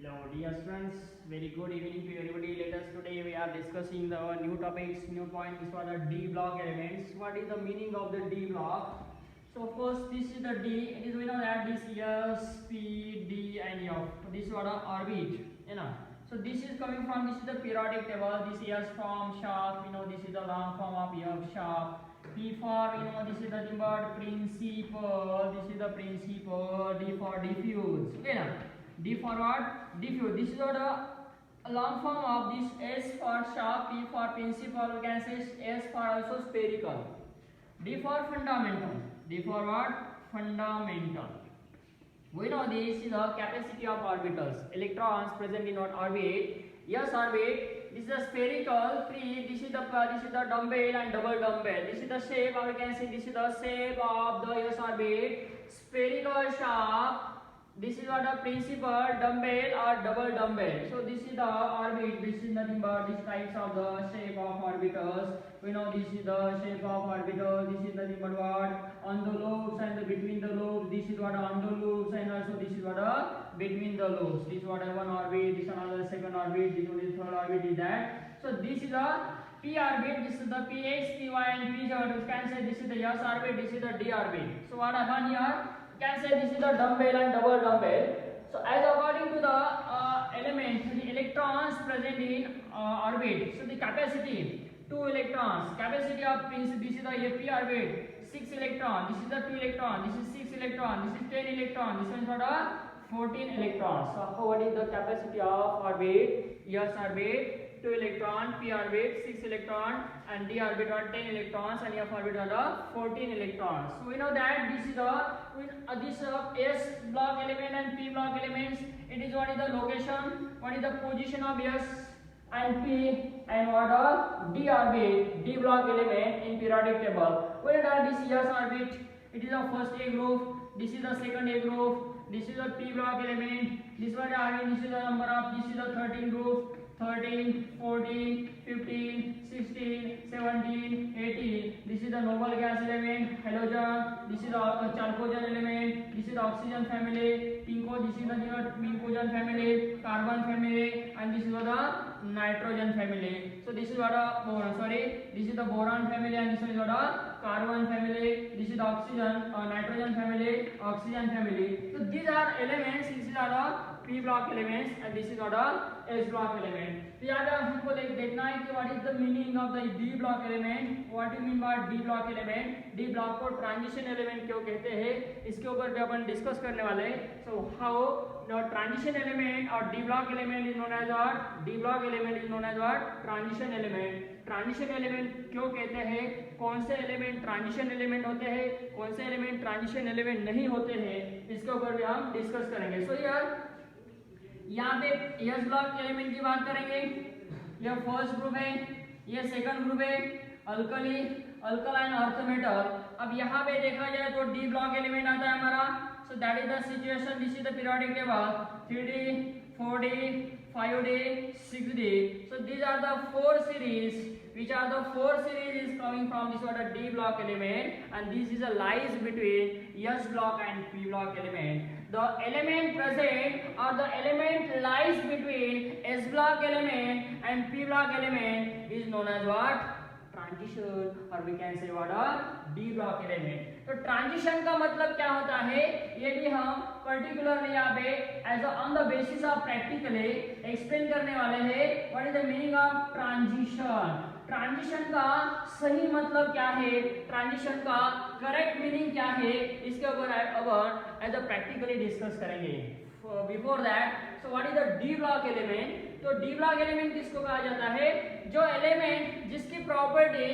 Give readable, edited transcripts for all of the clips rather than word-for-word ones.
Hello dear students, very good evening to everybody. Let us today we are discussing the new topics, new points for the D block elements. What is the meaning of the D block? So first this is the D. It is we know that this S, P, D and F. This is what a orbit, you know. So this is coming from this is the periodic table. This S form sharp, you know, this is the long form of F sharp. P for you know this is nothing but principal. This is the principal. D for diffuse. Okay, now. D for what? Diffuse. This is what a long form of this. S for sharp, P for principal. We can say S for also spherical. D for fundamental. D for what? Fundamental. We know this is the capacity of orbitals. Electrons present in what orbit? S orbit. This is a spherical. Free. This is the dumbbell and double dumbbell. This is the shape, or we can say this is the shape of the S orbit. Spherical sharp. This is what a principal, dumbbell or double dumbbell. So this is the orbit. This is nothing but these types of the shape of orbitals. We know this is the shape of orbital. This is nothing but what on the lobes and the between the lobes. This is what on the lobes and also this is what between the lobes. This is what one orbit. This another second orbit. This one is third orbit. Is that? So this is a P orbit. This is the PX, PY and PZ. You can say this is the S orbit. This is the D orbit. So what happened here? Can say this is the dumbbell and double dumbbell. So as according to the element, the electrons present in orbit. So the capacity 2 electrons. Capacity of this is the P orbit 6 electron. This is the 2 electron. This is 6 electron. This is 10 electron. This one is what 14 electrons. So what is the capacity of orbit? S orbit 2 electron, P orbit 6 electron and D orbit are 10 electrons and F orbit are 14 electrons. So we know that this is this S block element and P block elements. It is what is the location, what is the position of S and P and what are D orbit, D block element in periodic table. We know that this S orbit, it is the first A group, this is the second A group, this is the P block element, this one this is the number of, this is the 13 group. 13, 14, 15, 16, 17, 18. This is the noble gas element, halogen. This is the chalcogen element. This is the oxygen family. Pinko, this is the pinkogen family, carbon family, and this is the nitrogen family. So this is what a boron. Sorry, this is the boron family, and this one is what a carbon family. This is the oxygen, nitrogen family, oxygen family. So these are elements. This is the P block elements and this is what a S block element. तो यहाँ पे हमको देखना है कि what is the meaning of the D block element. What do you mean by D block element? D block को transition element क्यों कहते हैं? इसके ऊपर भी अपन डिस्कस करने वाले हैं. So how the transition element or D block element is known as what? D block element is known as what? Transition element. Transition element क्यों कहते हैं, कौन से एलिमेंट ट्रांजिशन एलिमेंट होते हैं, कौन से एलिमेंट ट्रांजिशन एलिमेंट नहीं होते हैं, इसके ऊपर भी हम डिस्कस करेंगे. सो यार यहाँ पे एस ब्लॉक एलिमेंट की बात करेंगे. यह फर्स्ट ग्रुप है, यह सेकंड ग्रुप है, अल्कली अल्कलाइन अर्थ मेटल. अब यहाँ पे देखा जाए तो डी ब्लॉक एलिमेंट आता है हमारा. So that is the situation. This is the periodic table 3D 4D 5D 6D. So these are the four series, which are the four series is coming from this what a D block element, and this is a lies between S block and P block element. The element present or the element lies between S block element and P block element is known as what? Transition, or we can say what a D block element. तो transition का मतलब क्या होता है, ये भी हम particularly यहाँ पे as on the basis of practically explain करने वाले हैं. What is the meaning of transition. Transition का सही मतलब क्या है, ट्रांजिशन का करेक्ट मीनिंग क्या है, इसके ऊपर अब एज अ प्रैक्टिकली डिस्कस करेंगे. Before that, so what is the D block element. तो डी ब्लॉक एलिमेंट किसको कहा जाता है, जो एलिमेंट जिसकी प्रॉपर्टी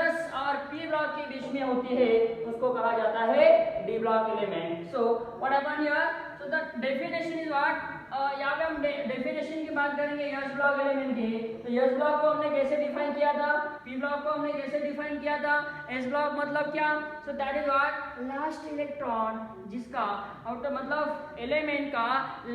एस और पी ब्लॉक के बीच में होती है उसको कहा जाता है D block element. So what happen here, so the definition is what. यहाँ पे हम डेफिनेशन की बात करेंगे एस ब्लॉक एलिमेंट की. तो एस ब्लॉक को हमने कैसे डिफाइन किया था, पी ब्लॉक को हमने कैसे डिफाइन किया था. एस ब्लॉक मतलब क्या, so that is what last electron, जिसका आउटर मतलब एलिमेंट का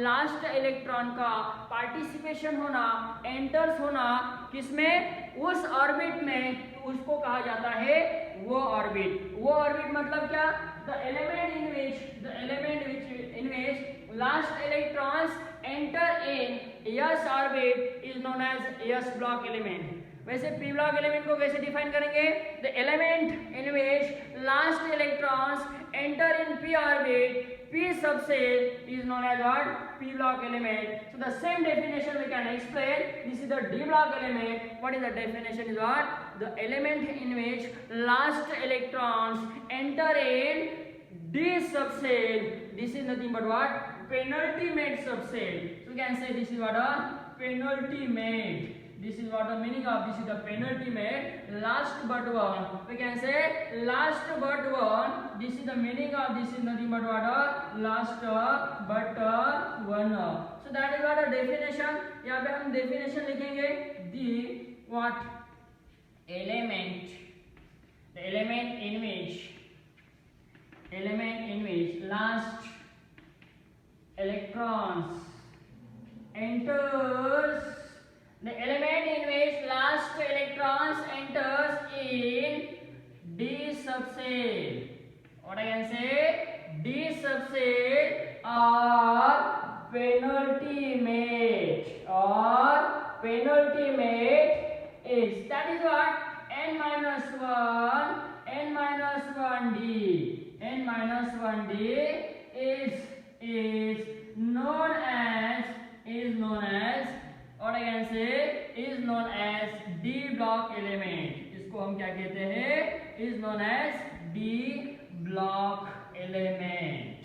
लास्ट इलेक्ट्रॉन का पार्टिसिपेशन होना, एंटर्स होना किसमें, उस ऑर्बिट में, उसको कहा जाता है वो ऑर्बिट. वो ऑर्बिट मतलब क्या, the element in which last electrons enter in s orbit is known as s block element. वैसे p block element को कैसे डिफाइन करेंगे? The element in which last electrons enter in p orbit, p subshell is known as what? P block element. So the same definition we can explain. This is the d block element. What is the definition? Is what? The element in which last electrons enter in d subshell. This is nothing but what? Penultimate subshell. So we can say this is what? A penultimate. This is what the meaning of this is the penultimate, last but one. We can say last but one. This is the meaning of this is nothing but what? Last but one. So that is what the definition. यहाँ पे हम definition लिखेंगे the what? Element. The element in which last electrons enters. The element in which last electrons enters in d subshell. What I can say? D subshell or penultimate is, that is what? N minus 1d. N minus 1d is known as what I can say is known as d block element. इसको हम क्या कहते हैं? Is known as d block element.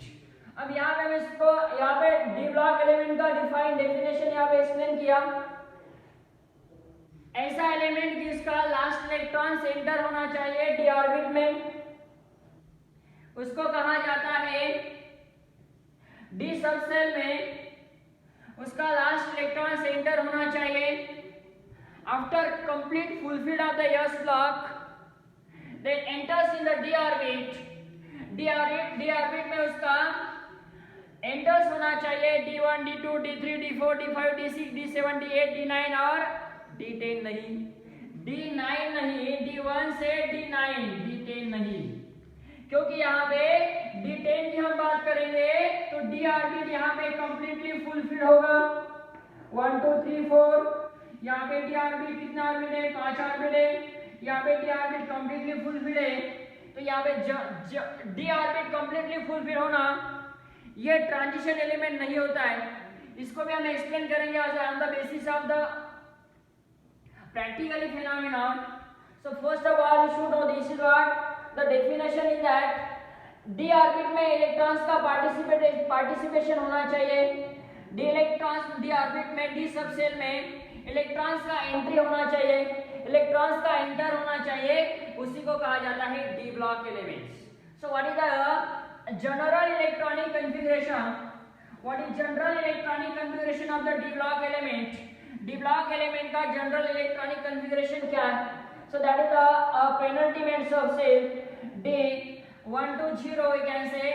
अब यहाँ पे हम इसको यहाँ पे d block element का डिफाइन डेफिनेशन यहाँ पे एक्सप्लेन किया. ऐसा एलिमेंट जिसका लास्ट इलेक्ट्रॉन सेंटर होना चाहिए d ऑर्बिट में, उसको कहा जाता है d सबसेल में उसका लास्ट इलेक्ट्रॉन सेंटर होना चाहिए. After complete fulfil of the s block then enters in the d orbit में उसका एंटर्स होना चाहिए d1 d2 d3 d4 d5 d6 d7 d8 d9 और d10 नहीं, d1 से d10 नहीं, क्योंकि यहाँ पे d10 की हम बात करेंगे तो d ऑर्बिट यहाँ पे कंप्लीटली फुलफिल होगा. 1 2 3 4 यहाँ पे d ऑर्बिट कितना ऑर्बिट है? 5 ऑर्बिट है. यहाँ पे d ऑर्बिट कंप्लीटली फुलफिल है. तो यहाँ पे d ऑर्बिट कंप्लीटली फुलफिल होना ये ट्रांजिशन एलिमेंट नहीं होता है. इसको भी हम एक्सप्लेन करेंगे on the basis of the practically phenomenon. So first of all you should know this is what the definition is that d orbit में इलेक्ट्रॉन्स का पार्टिसिपेशन होना चाहिए. d ऑर्बिट में d सबसेल में इलेक्ट्रॉन्स का entry होना चाहिए, electrons का एंटर होना चाहिए. उसी को कहा जाता है d block elements. So what is the general electronic configuration? What is general electronic configuration of the d block element? d block element का जनरल इलेक्ट्रॉनिक कॉन्फ़िगरेशन क्या है? So that is the penultimate subshell d 1 to 0 we can say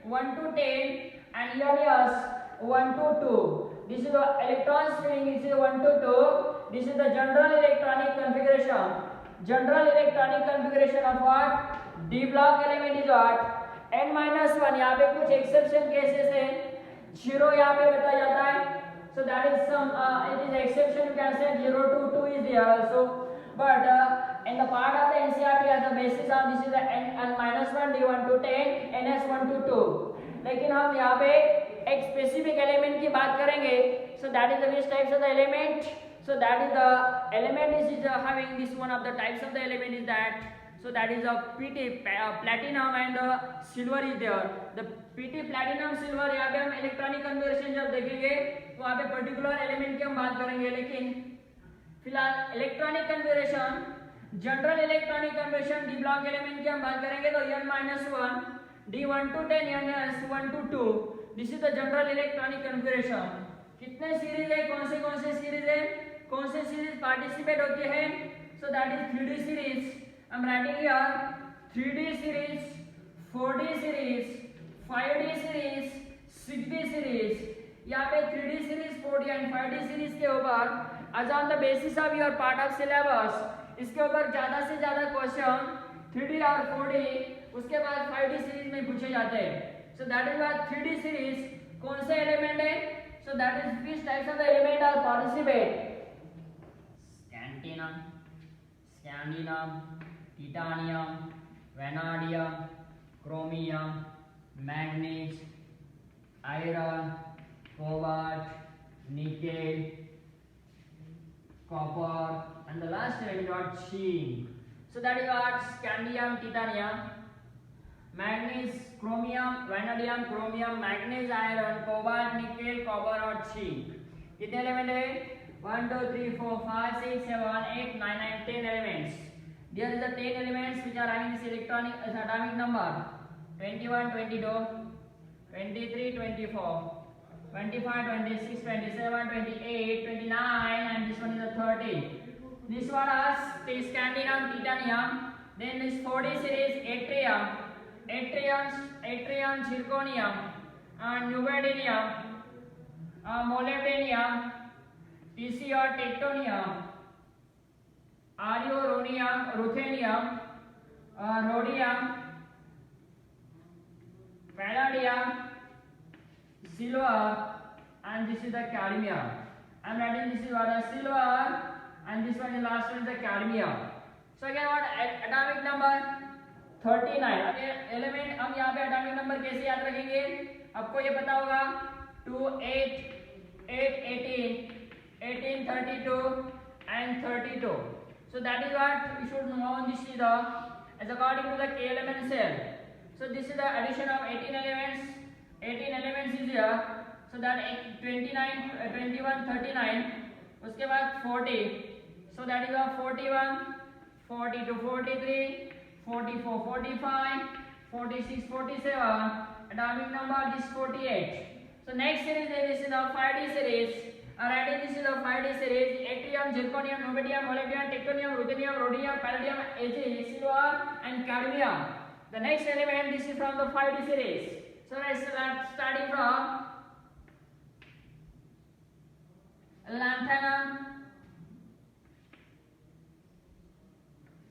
1 to 10 and here is 1 to 2. This is the electron string. This is 1 to 2. This is the general electronic configuration. General electronic configuration of what? d block element is what? n minus 1. यहाँ पे कुछ exception cases है. 0 यहाँ पे बताया जाता है. So that is some it is exception. You can say 0 to 2 is there also. But in the part of the NCERT as the basis of this is the n minus 1 d1 to 10 ns 1 to 2. लेकिन हम यहाँ पे एक specific element की बात करेंगे. So that is the which types of the element? So that is the element is having this one of the types of the element is that. So that is a PT platinum and silver is there. The PT platinum silver यहाँ पे हम electronic conversion जब देखेंगे तो वहाँ पे particular element की हम बात करेंगे. लेकिन फिलहाल electronic conversion general electronic conversion D block element की हम बात करेंगे तो n-1 d1 to 10 ns1 to 2. This is the general electronic conversion. कितने सीरीज है? कौन से सीरीज है? कौन से सीरीज पार्टिसिपेट होती है? So that is 3D series. I am writing here 3D series, 4D series, 5D series, 6D series. यहाँ पे 3D series, 4D and 5D series के ऊपर as on the basis of your part of syllabus इसके ऊपर ज्यादा से ज्यादा question 3D और 4D उसके बाद 5D सीरीज में पूछे जाते हैं. So that is what 3D series कौन से एलिमेंट है? सो that is which types of the element are participate? Scantinum, scandium, titanium, vanadium, chromium, manganese, iron, cobalt, nickel, copper, and the last element got zinc. So that is what scandium, titanium, manganese, chromium, vanadium, chromium, manganese, iron, cobalt, nickel, copper और zinc. कितने element है? 1 2 3 4 5 6 7 8 9 9 10 elements. There is the 10 elements which are having this atomic number 21, 22, 23, 24, 25, 26, 27, 28, 29, and this one is the 30. This one has scandium, titanium. Then this 40 series yttrium, zirconium, neodymium, molybdenum, Tc or tectonium, rhodium, rhodium, palladium, silver, and this is the cadmium. I am writing this is what a silver, and this one is last one is the cadmium. So again what atomic number 39. अब element हम यहाँ पे atomic number कैसे याद रखेंगे? आपको ये पता होगा 2 8 8 18 18 32 and 32. So that is what we should know. This is the as according to the K element cell. So this is the addition of 18 elements. 18 elements is here. So that 29 21 39. उसके बाद 40. So that is a 41 42 43 44 45 46 47. Atomic number is 48. So next series this is the 5D series. Alright, this is the 5D series: yttrium, zirconium, neodymium, molybdenum, tectonium, ruthenium, rhodium, palladium, Ag, silver, and cadmium. The next element, this is from the 5D series. So let's start starting from lanthanum.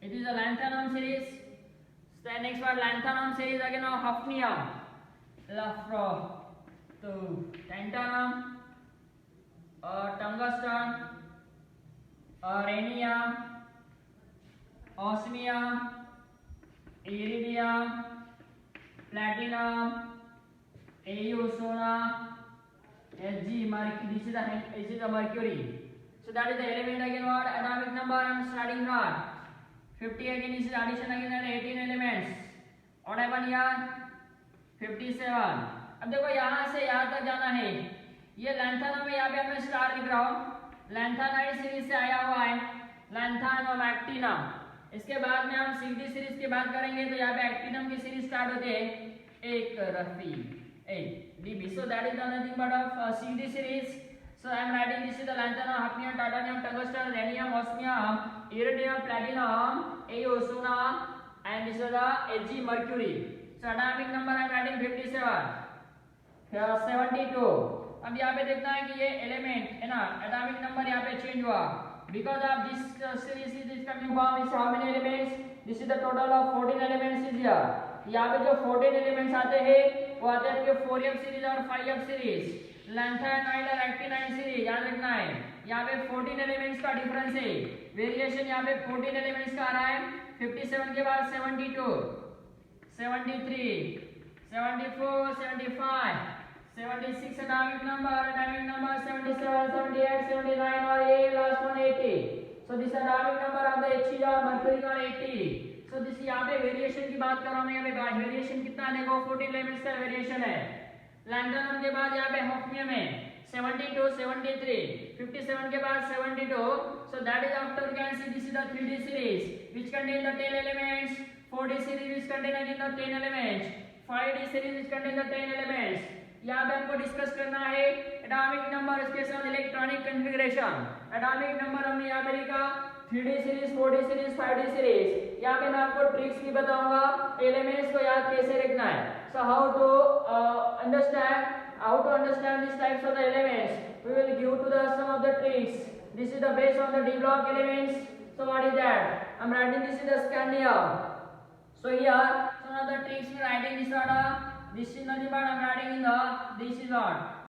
It is a lanthanum series. So the next one, lanthanum series again of hafnium, lafro, to tantalum, tungsten, rhenium, osmium, iridium, platinum, Au, sona, Hg, mercury. This is the mercury. So that is the element again. What atomic number I am starting from 50 again. This is addition again and 18 elements. What happened here? 57. अब देखो यहाँ से यहाँ तक जाना है. ये लैंथानम में यहाँ पे मैं स्टार लिख रहा हूँ. लैंथानाइड सीरीज से आया हुआ है लैंथानम एक्टिनम. इसके बाद में हम सीडी सीरीज की बात करेंगे तो यहाँ पे एक्टिनम की सीरीज स्टार्ट होती है एक Rafi 8 dB. So that is nothing but of CD series. So I am writing this is the lanthanum, hafnium, titanium, tungsten, rhenium, osmium, iridium, platinum, Au, sona, and this is the Hg, mercury. So atomic number I am writing 57. Here 72. अब यहाँ पे देखना है कि ये element है ना, atomic number यहाँ पे चेंज हुआ because of this series is coming from is how many elements? This is the total of 14 elements is here. यहाँ पे जो 14 एलिमेंट्स आते हैं वो आते हैं आपके 4f सीरीज और 5f सीरीज. लैंथानाइड और एक्टिनाइड सीरीज याद रखना है. यहाँ पे 14 एलिमेंट्स का डिफरेंस है. वेरिएशन यहाँ पे 14 एलिमेंट्स का आ रहा है. 57 के बाद 72, 73, 74, 75, 76 atomic number 77, 78, 79 और ये last one 80. So this atomic number of the Hg और mercury का 80. So this यहाँ पे वेरिएशन की बात कर रहा हूँ मैं. यहाँ पे वेरिएशन कितना देखो 14 एलिमेंट्स का वेरिएशन है. लैंथानम के बाद यहाँ पे हॉफनियम है 72, 73, 57 के बाद 72. So that is after you can see this is the 3D series which contain the 10 elements. 4D series which contain again the 10 elements. 5D series which contain the 10 elements. यहाँ पे हमको डिस्कस करना है atomic number इसके साथ electronic configuration. Atomic number हमने यहाँ पे लिखा 3D series, 4D series, 5D series. यहाँ पे मैं आपको ट्रिक्स भी बताऊंगा एलिमेंट्स को याद कैसे रखना है. So how to understand these types of the elements, we will give to the some of the tricks. This is the base of the D block elements. So what is that? I am writing this is the scandium. So here some of the tricks we writing this order. This is nothing but I am writing in the this is what